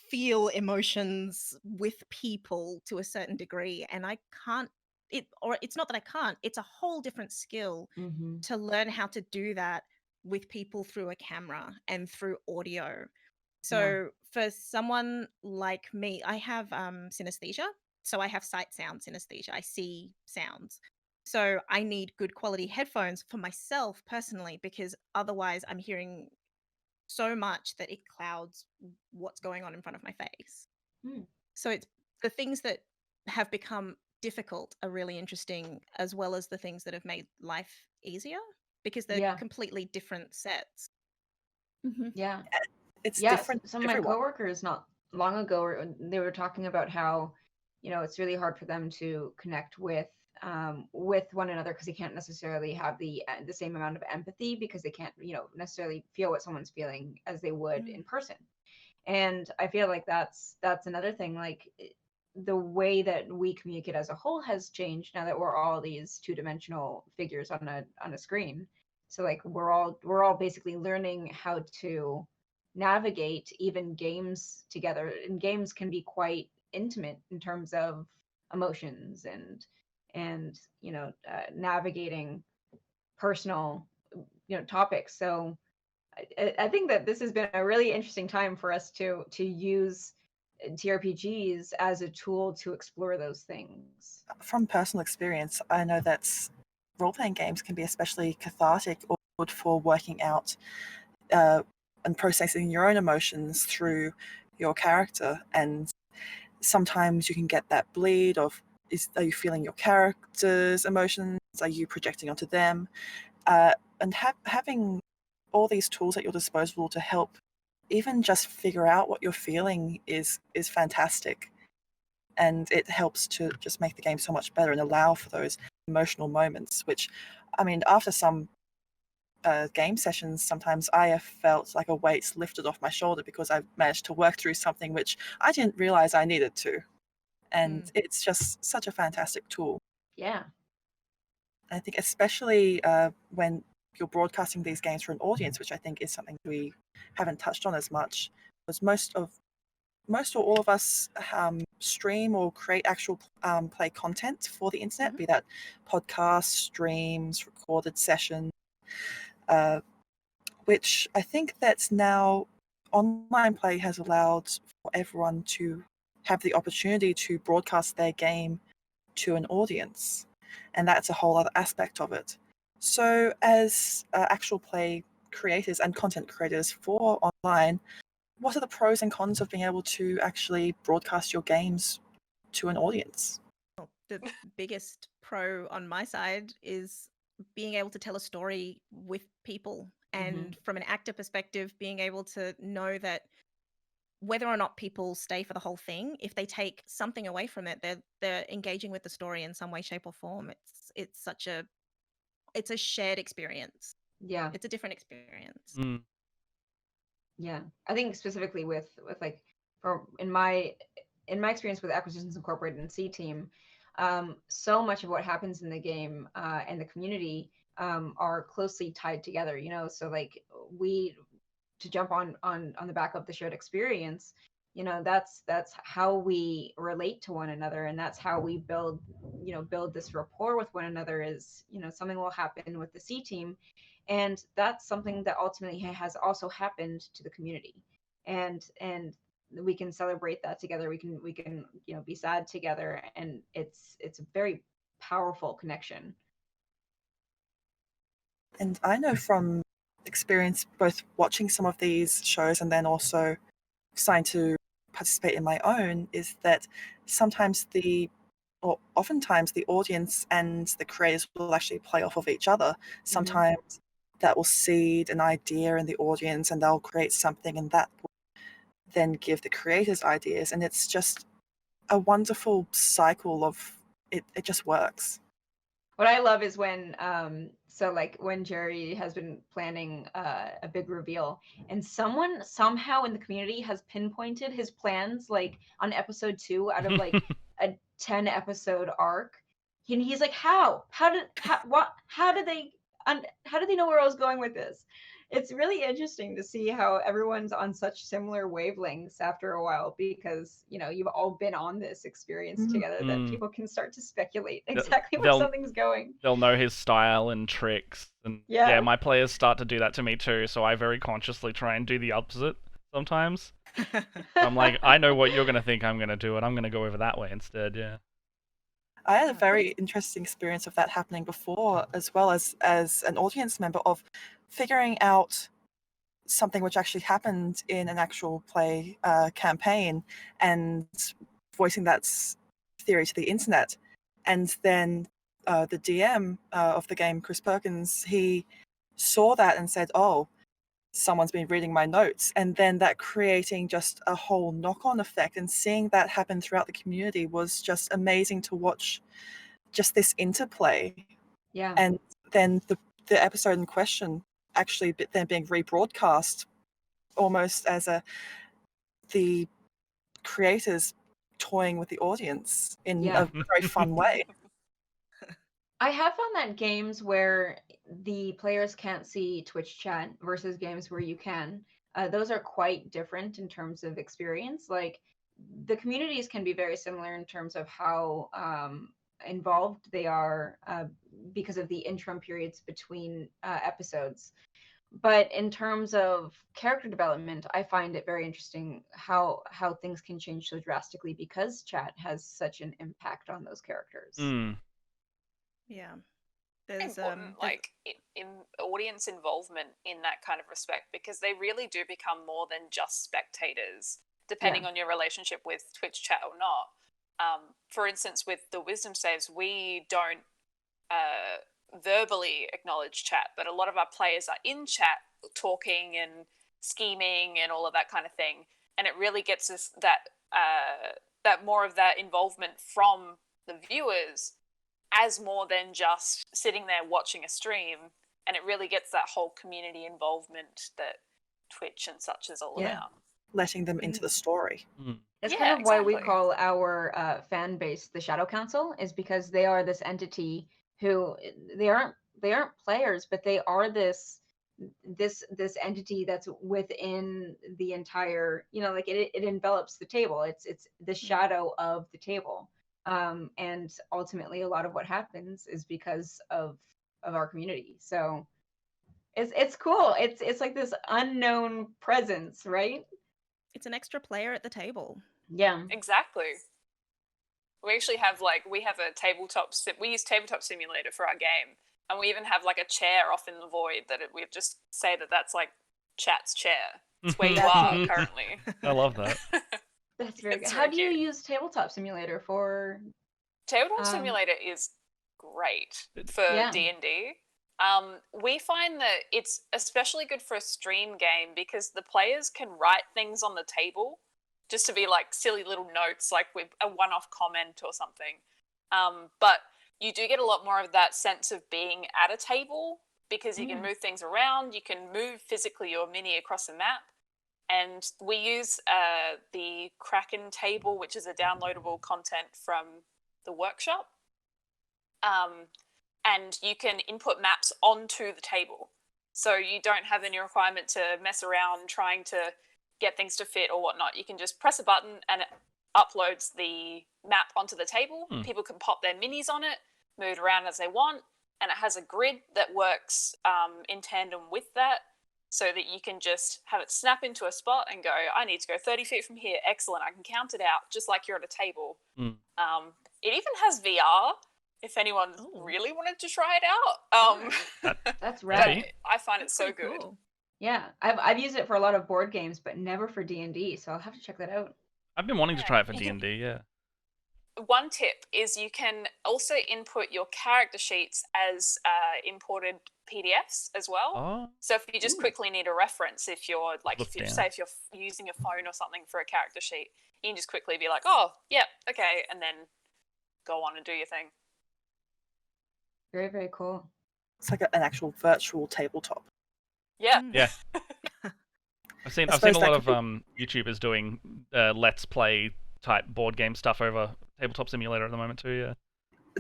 feel emotions with people to a certain degree. And I can't, it's not that I can't, it's a whole different skill to learn how to do that with people through a camera and through audio. So for someone like me, I have synesthesia. So I have sight sound synesthesia. I see sounds. So I need good quality headphones for myself personally, because otherwise I'm hearing so much that it clouds what's going on in front of my face. So it's the things that have become difficult are really interesting, as well as the things that have made life easier, because they're completely different sets. Yeah. It's Yeah, different. some of my everyone. coworkers not long ago, they were talking about how, it's really hard for them to connect with one another because they can't necessarily have the same amount of empathy because they can't, necessarily feel what someone's feeling as they would in person. And I feel like that's another thing, like the way that we communicate as a whole has changed now that we're all these two-dimensional figures on a screen. So like we're all basically learning how to navigate even games together, and games can be quite intimate in terms of emotions and navigating personal topics. So I think that this has been a really interesting time for us to use TRPGs as a tool to explore those things. From personal experience, I know that role-playing games can be especially cathartic or good for working out and processing your own emotions through your character. And sometimes you can get that bleed of, are you feeling your character's emotions? Are you projecting onto them? And having all these tools at your disposal to help even just figure out what you're feeling is fantastic. And it helps to just make the game so much better and allow for those emotional moments, which, I mean, after some game sessions, sometimes I have felt like a weight's lifted off my shoulder because I've managed to work through something which I didn't realize I needed to. And it's just such a fantastic tool. Yeah. I think especially when you're broadcasting these games for an audience, which I think is something we haven't touched on as much, because most or all of us stream or create actual play content for the internet, be that podcasts, streams, recorded sessions, which I think that's now online play has allowed for everyone to have the opportunity to broadcast their game to an audience. And that's a whole other aspect of it. So as actual play creators and content creators for online, what are the pros and cons of being able to actually broadcast your games to an audience? The biggest pro on my side is being able to tell a story with people, and from an actor perspective, being able to know that whether or not people stay for the whole thing, if they take something away from it, they're engaging with the story in some way, shape, or form. It's a shared experience. Yeah. It's a different experience. Mm. Yeah. I think specifically with like in my experience with Acquisitions Incorporated and C Team, so much of what happens in the game and the community are closely tied together, you know. So like to jump on the back of the shared experience, you know, that's how we relate to one another, and that's how we build this rapport with one another. Is, you know, something will happen with the C Team, and that's something that ultimately has also happened to the community, and we can celebrate that together. We can you know, be sad together, and it's a very powerful connection. And I know from experience, both watching some of these shows and then also starting to participate in my own, is that sometimes oftentimes the audience and the creators will actually play off of each other. Sometimes that will seed an idea in the audience and they'll create something, and that will then give the creators ideas, and it's just a wonderful cycle of it. It just works. What I love is when so like when Jerry has been planning a big reveal, and someone somehow in the community has pinpointed his plans like on episode 2 out of like a 10 episode arc, and he's like, how did they know where I was going with this? It's really interesting to see how everyone's on such similar wavelengths after a while, because, you know, you've all been on this experience together, that people can start to speculate exactly where something's going. They'll know his style and tricks, and yeah, my players start to do that to me too, so I very consciously try and do the opposite sometimes. I'm like, I know what you're going to think I'm going to do, and I'm going to go over that way instead. Yeah. I had a very interesting experience of that happening before, as well as an audience member, of figuring out something which actually happened in an actual play campaign and voicing that theory to the internet. And then the DM of the game, Chris Perkins, he saw that and said, oh, someone's been reading my notes. And then that creating just a whole knock-on effect, and seeing that happen throughout the community was just amazing to watch, just this interplay. Yeah. And then the episode in question actually then being rebroadcast almost as the creators toying with the audience in a very fun way. I have found that games where the players can't see Twitch chat versus games where you can, those are quite different in terms of experience. Like, the communities can be very similar in terms of how involved they are because of the interim periods between episodes. But in terms of character development, I find it very interesting how things can change so drastically, because chat has such an impact on those characters. Yeah. There's important, like in audience involvement in that kind of respect, because they really do become more than just spectators, depending on your relationship with Twitch chat or not. For instance, with the wisdom saves, we don't verbally acknowledge chat, but a lot of our players are in chat talking and scheming and all of that kind of thing, and it really gets us that more of that involvement from the viewers, as more than just sitting there watching a stream, and it really gets that whole community involvement that Twitch and such is all about. Letting them into the story. That's kind of why we call our fan base the Shadow Council, is because they are this entity who they aren't players, but they are this entity that's within the entire, you know, like it envelops the table. It's the shadow of the table. And ultimately a lot of what happens is because of our community. So it's cool. It's like this unknown presence, right? It's an extra player at the table. Yeah, exactly. We actually have we use Tabletop Simulator for our game, And we even have like a chair off in the void that we just say that that's like chat's chair. It's where you That's are neat. currently. I love that. That's very good. It's How very do you cute. use Tabletop Simulator for? Tabletop Simulator is great for Yeah. D&D. We find that it's especially good for a stream game because the players can write things on the table just to be like silly little notes, like with a one-off comment or something. But you do get a lot more of that sense of being at a table because you can move things around, you can move physically your mini across the map. And we use the Kraken table, which is a downloadable content from the workshop. And you can input maps onto the table. So you don't have any requirement to mess around trying to get things to fit or whatnot. You can just press a button and it uploads the map onto the table. People can pop their minis on it, move it around as they want, and it has a grid that works in tandem with that so that you can just have it snap into a spot and go, I need to go 30 feet from here. Excellent. I can count it out just like you're at a table. It even has VR if anyone really wanted to try it out. That's rad. I find it so good. Cool. Yeah, I've used it for a lot of board games, but never for D&D. So I'll have to check that out. I've been wanting to try it for D&D, yeah. One tip is you can also input your character sheets as imported PDFs as well. Oh. So if you just quickly need a reference, if you're say if you're using a phone or something for a character sheet, you can just quickly be like, oh, yeah, okay, and then go on and do your thing. Very, very cool. It's like an actual virtual tabletop. Yeah. Yeah. I've seen a lot of YouTubers doing Let's Play type board game stuff over Tabletop Simulator at the moment too, yeah.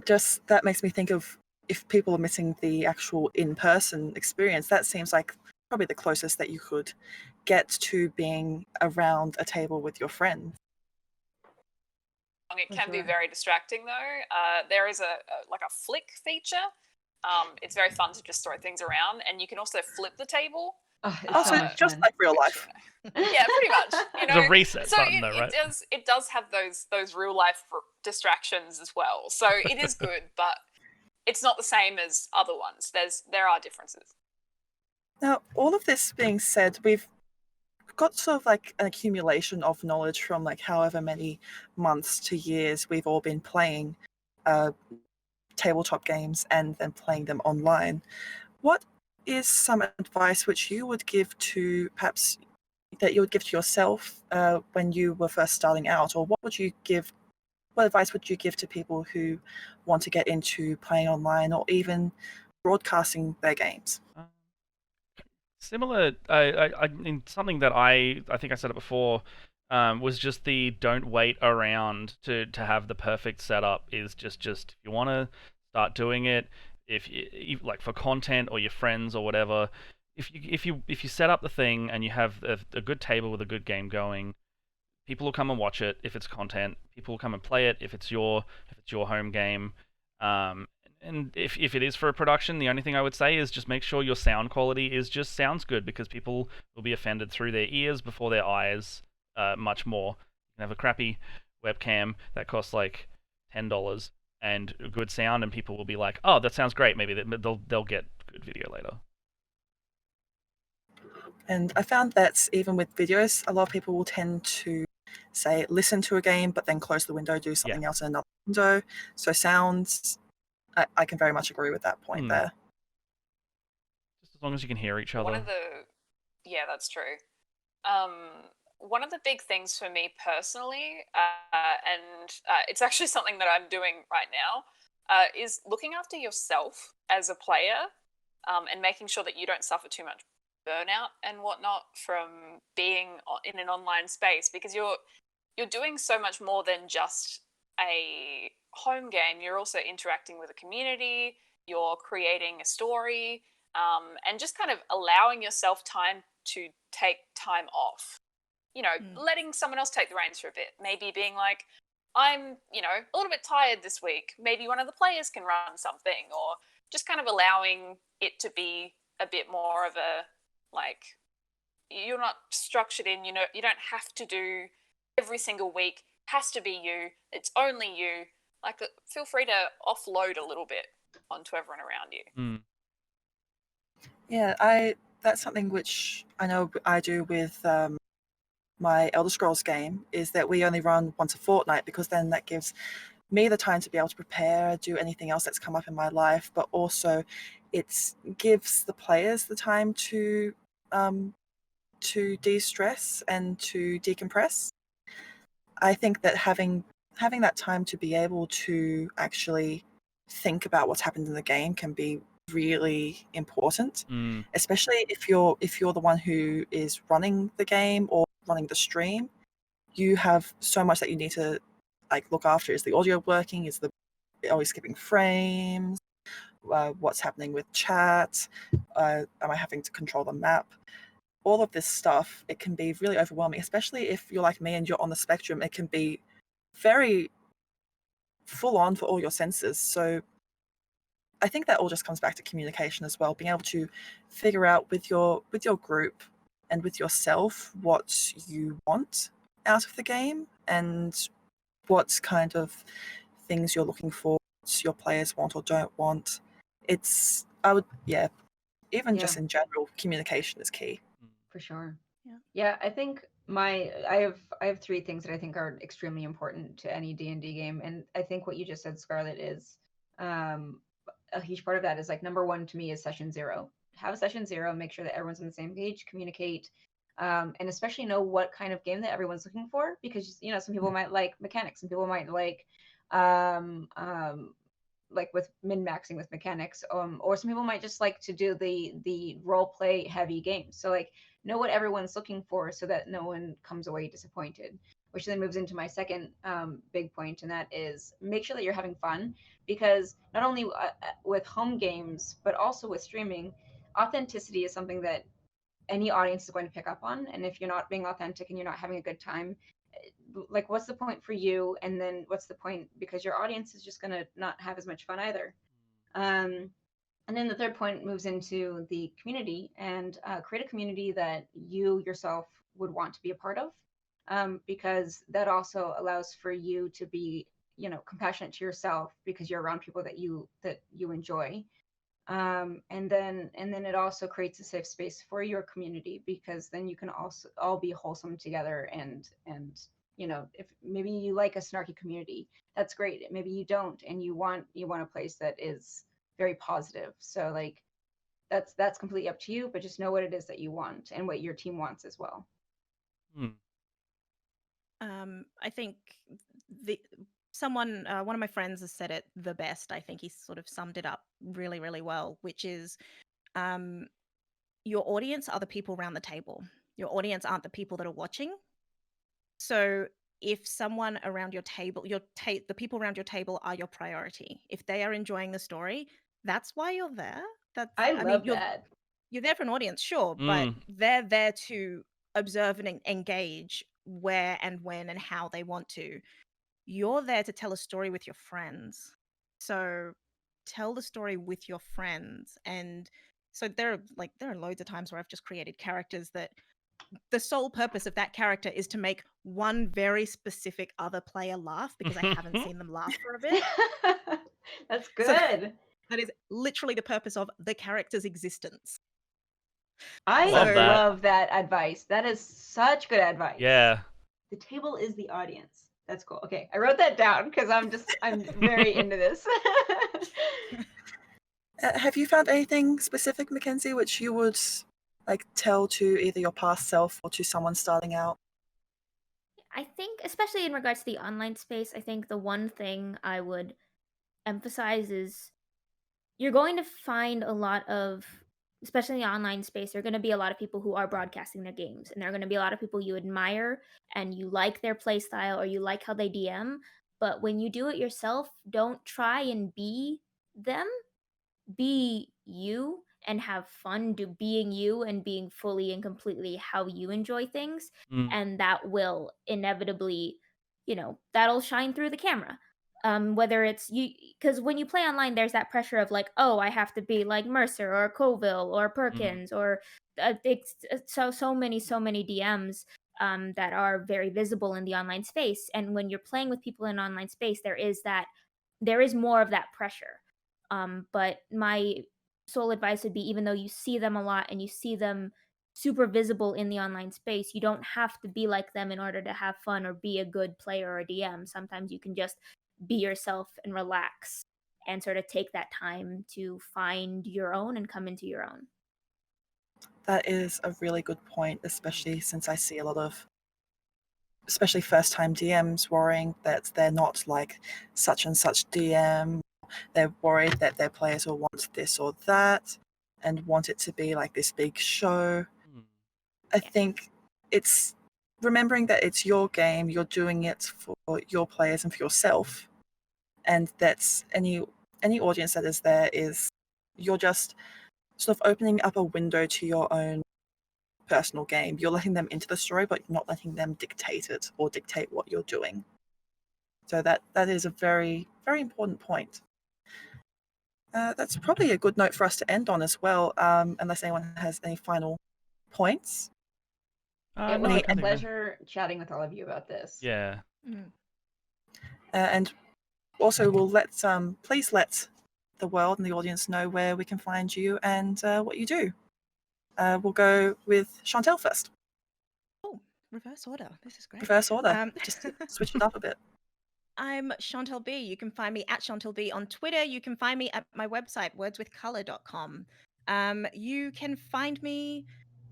Just that makes me think of if people are missing the actual in-person experience, that seems like probably the closest that you could get to being around a table with your friends. It can be very distracting though. There is a flick feature. It's very fun to just throw things around, and you can also flip the table. Also, just like real life. Yeah, pretty much. You know, the reset button, though, right? It does have those real life distractions as well. So it is good, but it's not the same as other ones. There are differences. Now, all of this being said, we've got sort of like an accumulation of knowledge from like however many months to years we've all been playing tabletop games and then playing them online. What is some advice which you would give to perhaps that you would give to yourself when you were first starting out, or what advice would you give to people who want to get into playing online or even broadcasting their games? Similar, I mean, something that I think I said it before, was just the don't wait around to have the perfect setup. Is just if you want to start doing it, if you like for content or your friends or whatever, if you set up the thing and you have a good table with a good game going, people will come and watch it. If it's content, people will come and play it. If it's your home game, and if it is for a production, the only thing I would say is just make sure your sound quality sounds good, because people will be offended through their ears before their eyes, much more. You can have a crappy webcam that costs like $10 and a good sound, and people will be like, oh, that sounds great. Maybe they'll get good video later. And I found that even with videos, a lot of people will tend to say listen to a game, but then close the window, do something else in another window. So sounds, I can very much agree with that point there. Just as long as you can hear each other. Yeah, that's true. One of the big things for me personally, and it's actually something that I'm doing right now, is looking after yourself as a player, and making sure that you don't suffer too much burnout and whatnot from being in an online space, because you're doing so much more than just a home game. You're also interacting with a community, you're creating a story, and just kind of allowing yourself time to take time off. You know, letting someone else take the reins for a bit. Maybe being like, I'm, a little bit tired this week. Maybe one of the players can run something, or just kind of allowing it to be a bit more of a, like, you're not structured in, you don't have to do every single week. Has to be you. It's only you. Like, feel free to offload a little bit. onto everyone around you. Mm. Yeah, that's something which I know I do with my Elder Scrolls game, is that we only run once a fortnight, because then that gives me the time to be able to prepare, do anything else that's come up in my life, but also it gives the players the time to de-stress and to decompress. I think that having that time to be able to actually think about what's happened in the game can be really important, Mm. especially if you're the one who is running the game or running the stream. You have so much that you need to look after. Is the audio working? Are we skipping frames? What's happening with chat? Am I having to control the map? All of this stuff, it can be really overwhelming, especially if you're like me and you're on the spectrum. It can be very full on for all your senses. So I think that all just comes back to communication as well, being able to figure out with your group and with yourself what you want out of the game and what kind of things you're looking for, what your players want or don't want. Just in general, communication is key. For sure. Yeah. Yeah, I think I have three things that I think are extremely important to any D&D game, and I think what you just said, Scarlet, is a huge part of that. Is like number one to me is session zero. Have a session zero, make sure that everyone's on the same page, communicate, and especially know what kind of game that everyone's looking for, because some people might like mechanics, some people might like with min-maxing with mechanics, or some people might just like to do the role play heavy games. So like know what everyone's looking for so that no one comes away disappointed, which then moves into my second big point, and that is make sure that you're having fun, because not only with home games but also with streaming, authenticity is something that any audience is going to pick up on. And if you're not being authentic and you're not having a good time, like what's the point for you, and then what's the point, because your audience is just going to not have as much fun either. And then the third point moves into the community, and create a community that you yourself would want to be a part of, because that also allows for you to be compassionate to yourself, because you're around people that you enjoy. And then it also creates a safe space for your community, because then you can also all be wholesome together. And if maybe you like a snarky community, that's great. Maybe you don't, and you want a place that is very positive. So like that's completely up to you, but just know what it is that you want and what your team wants as well. I think one of my friends has said it the best. I think he sort of summed it up really, really well, which is your audience are the people around the table. Your audience aren't the people that are watching. So if someone around your table, the people around your table are your priority. If they are enjoying the story, that's why you're there. I love that. You're there for an audience, sure, but they're there to observe and engage where and when and how they want to. You're there to tell a story with your friends. So tell the story with your friends. And so there are loads of times where I've just created characters that the sole purpose of that character is to make one very specific other player laugh, because I haven't seen them laugh for a bit. That's good. So that is literally the purpose of the character's existence. I love that advice. That is such good advice. Yeah. The table is the audience. That's cool. Okay, I wrote that down because I'm very into this. Have you found anything specific, Makenzie, which you would tell to either your past self or to someone starting out? I think, especially in regards to the online space, I think the one thing I would emphasize is you're going to find a lot of, especially in the online space, there are going to be a lot of people who are broadcasting their games, and there are going to be a lot of people you admire and you like their play style or you like how they DM. But when you do it yourself, don't try and be them. Be you and have fun being you and being fully and completely how you enjoy things. And that will inevitably, that'll shine through the camera. Whether it's you, because when you play online, there's that pressure of like, oh, I have to be like Mercer or Colville or Perkins or it's so many DMs that are very visible in the online space. And when you're playing with people in online space, there is more of that pressure. But my sole advice would be, even though you see them a lot and you see them super visible in the online space, you don't have to be like them in order to have fun or be a good player or DM. Sometimes you can just be yourself and relax and sort of take that time to find your own and come into your own. That is a really good point, especially since I see a lot of, especially first-time DMs worrying that they're not like such and such DM. They're worried that their players will want this or that and want it to be like this big show. I think it's remembering that it's your game, you're doing it for your players and for yourself, and that's any audience that is there is you're just sort of opening up a window to your own personal game. You're letting them into the story, but not letting them dictate it or dictate what you're doing. So that is a very, very important point. That's probably a good note for us to end on as well, unless anyone has any final points. It No, was I a think pleasure chatting with all of you about this. Yeah. And also, we'll please let the world and the audience know where we can find you and what you do. We'll go with Shauntelle first. Oh, reverse order. This is great. Reverse order. Just to switch it up a bit. I'm Shauntelle B. You can find me at Shauntelle B on Twitter. You can find me at my website, wordswithcolor.com. You can find me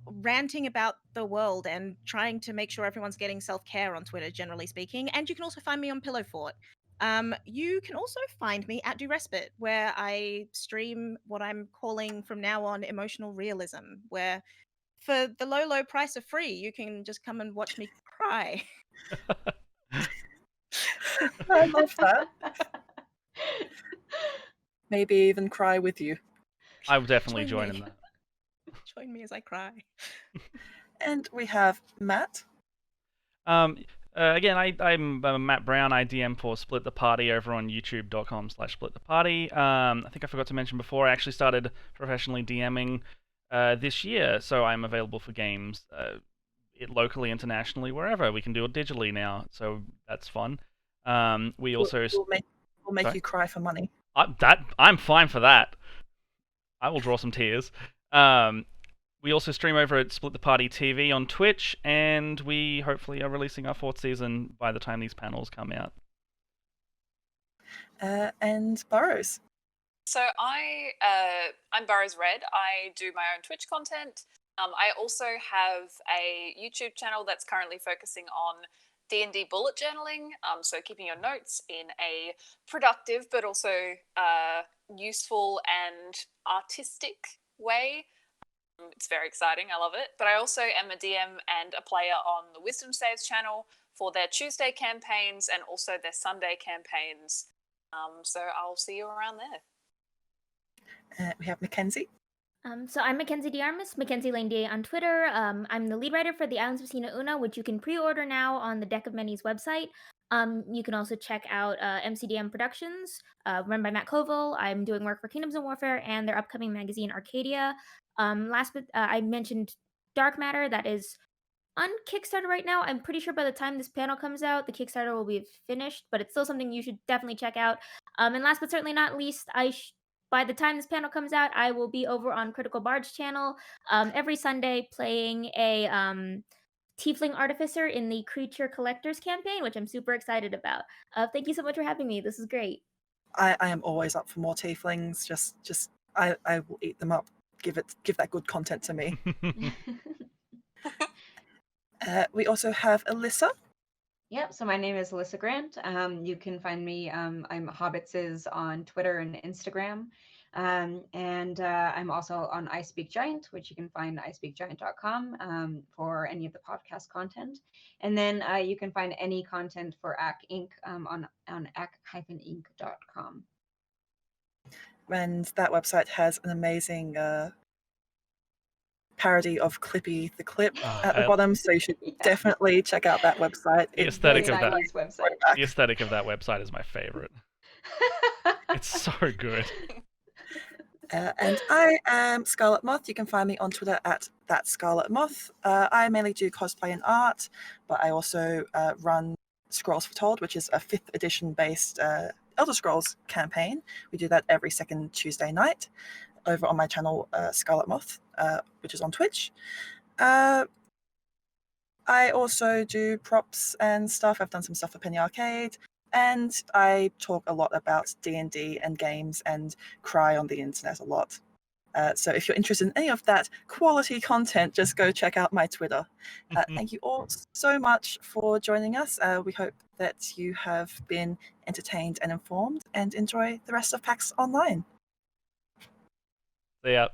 ranting about the world and trying to make sure everyone's getting self-care on Twitter, generally speaking. And you can also find me on Pillow Fort. You can also find me at Do Respite, where I stream what I'm calling from now on emotional realism, where for the low, low price of free, you can just come and watch me cry. I love that. Maybe even cry with you. I will definitely Join join me. in that. Join me as I cry. And we have Matt. Again, I'm Matt Brown. I DM for Split the Party over on youtube.com/splittheparty. I think I forgot to mention before, I actually started professionally DMing this year, so I'm available for games locally, internationally, wherever. We can do it digitally now, so that's fun. We also... We'll make Sorry? you cry for money. I'm fine for that. I will draw some tears. We also stream over at Split the Party TV on Twitch, and we hopefully are releasing our 4th season by the time these panels come out. And Burrows. So I'm BurrowsRed. I do my own Twitch content. I also have a YouTube channel that's currently focusing on D&D bullet journaling, so keeping your notes in a productive but also useful and artistic way. It's very exciting. I love it. But I also am a DM and a player on the Wisdom Saves channel for their Tuesday campaigns and also their Sunday campaigns. So I'll see you around there. We have Makenzie. So I'm Makenzie D. Armas, Makenzie Lane D on Twitter. I'm the lead writer for The Islands of Sina Una, which you can pre-order now on the Deck of Many's website. You can also check out MCDM Productions, run by Matt Koval. I'm doing work for Kingdoms of Warfare and their upcoming magazine Arcadia. Last but I mentioned Dark Matter, that is on Kickstarter right now. I'm pretty sure by the time this panel comes out, the Kickstarter will be finished, but it's still something you should definitely check out. And last but certainly not least, by the time this panel comes out, I will be over on Critical Bard's channel every Sunday playing a Tiefling Artificer in the Creature Collectors campaign, which I'm super excited about. Thank you so much for having me. This is great. I am always up for more tieflings. Just I will eat them up. Give that good content to me. We also have Alyssa. Yep, so my name is Alyssa Grant. You can find me, I'm Hobbitses on Twitter and Instagram. And I'm also on I Speak Giant, which you can find ispeakgiant.com for any of the podcast content. And then you can find any content for ACK Inc. on ack-inc.com. And that website has an amazing parody of Clippy the Clip at the bottom, so you should definitely check out that website. The aesthetic of that website. The aesthetic of that website is my favorite. It's so good. And I am Scarlet Moth. You can find me on Twitter at @thatscarletmoth. I mainly do cosplay and art, but I also run Scrolls Foretold, which is a 5th edition based Elder Scrolls campaign. We do that every second Tuesday night over on my channel, Scarlet Moth, which is on Twitch. I also do props and stuff. I've done some stuff for Penny Arcade, and I talk a lot about D&D and games and cry on the internet a lot. So if you're interested in any of that quality content, just go check out my Twitter. Thank you all so much for joining us. We hope that you have been entertained and informed, and enjoy the rest of PAX Online. See ya.